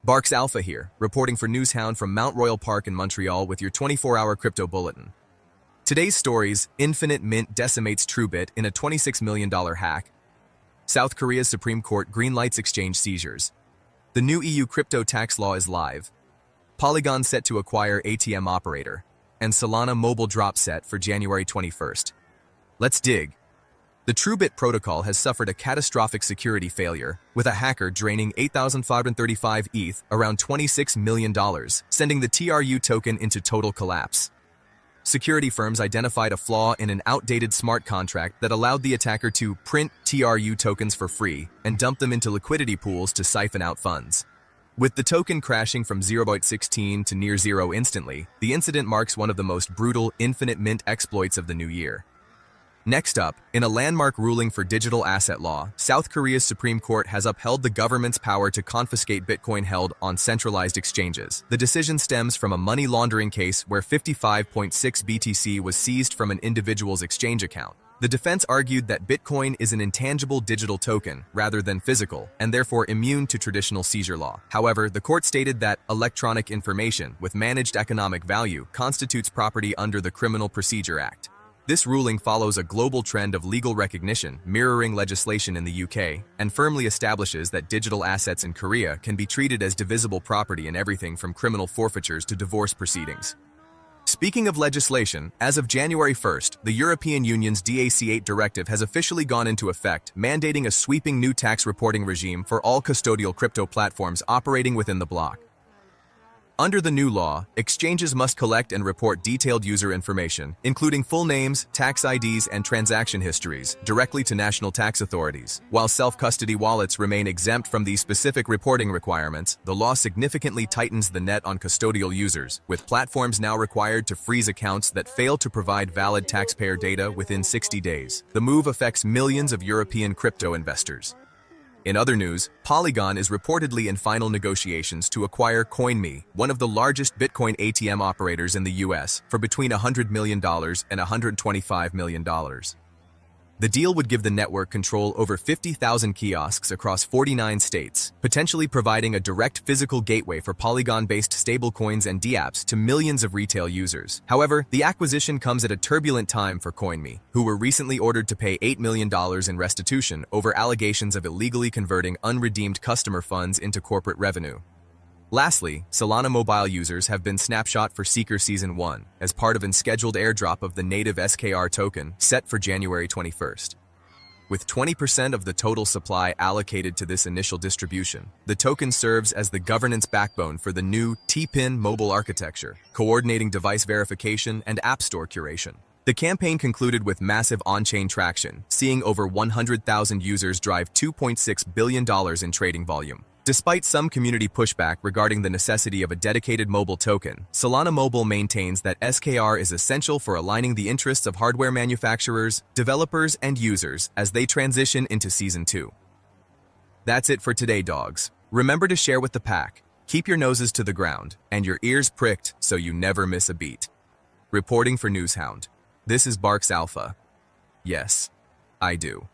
Barks Alpha here, reporting for Newshound from Mount Royal Park in Montreal with your 24-hour crypto bulletin. Today's stories: Infinite Mint decimates Truebit in a $26 million hack. South Korea's Supreme Court greenlights exchange seizures. The new EU crypto tax law is live. Polygon set to acquire ATM operator. And Solana Mobile Airdrop set for January 21st. Let's dig. The Truebit protocol has suffered a catastrophic security failure, with a hacker draining 8,535 ETH, around $26 million, sending the TRU token into total collapse. Security firms identified a flaw in an outdated smart contract that allowed the attacker to print TRU tokens for free and dump them into liquidity pools to siphon out funds. With the token crashing from 0.16 to near zero instantly, the incident marks one of the most brutal infinite mint exploits of the new year. Next up, in a landmark ruling for digital asset law, South Korea's Supreme Court has upheld the government's power to confiscate Bitcoin held on centralized exchanges. The decision stems from a money laundering case where 55.6 BTC was seized from an individual's exchange account. The defense argued that Bitcoin is an intangible digital token rather than physical, and therefore immune to traditional seizure law. However, the court stated that electronic information with managed economic value constitutes property under the Criminal Procedure Act. This ruling follows a global trend of legal recognition, mirroring legislation in the UK, and firmly establishes that digital assets in Korea can be treated as divisible property in everything from criminal forfeitures to divorce proceedings. Speaking of legislation, as of January 1st, the European Union's DAC8 directive has officially gone into effect, mandating a sweeping new tax reporting regime for all custodial crypto platforms operating within the bloc. Under the new law, exchanges must collect and report detailed user information, including full names, tax IDs, and transaction histories, directly to national tax authorities. While self-custody wallets remain exempt from these specific reporting requirements, the law significantly tightens the net on custodial users, with platforms now required to freeze accounts that fail to provide valid taxpayer data within 60 days. The move affects millions of European crypto investors. In other news, Polygon is reportedly in final negotiations to acquire CoinMe, one of the largest Bitcoin ATM operators in the US, for between $100 million and $125 million. The deal would give the network control over 50,000 kiosks across 49 states, potentially providing a direct physical gateway for Polygon-based stablecoins and dApps to millions of retail users. However, the acquisition comes at a turbulent time for CoinMe, who were recently ordered to pay $8 million in restitution over allegations of illegally converting unredeemed customer funds into corporate revenue. Lastly, Solana Mobile users have been snapshot for Seeker Season 1 as part of an scheduled airdrop of the native SKR token set for January 21st. With 20% of the total supply allocated to this initial distribution, the token serves as the governance backbone for the new TPIN mobile architecture, coordinating device verification and App Store curation. The campaign concluded with massive on-chain traction, seeing over 100,000 users drive $2.6 billion in trading volume. Despite some community pushback regarding the necessity of a dedicated mobile token, Solana Mobile maintains that SKR is essential for aligning the interests of hardware manufacturers, developers, and users as they transition into Season 2. That's it for today, dogs. Remember to share with the pack, keep your noses to the ground, and your ears pricked so you never miss a beat. Reporting for Newshound, this is Barks Alpha. Yes, I do.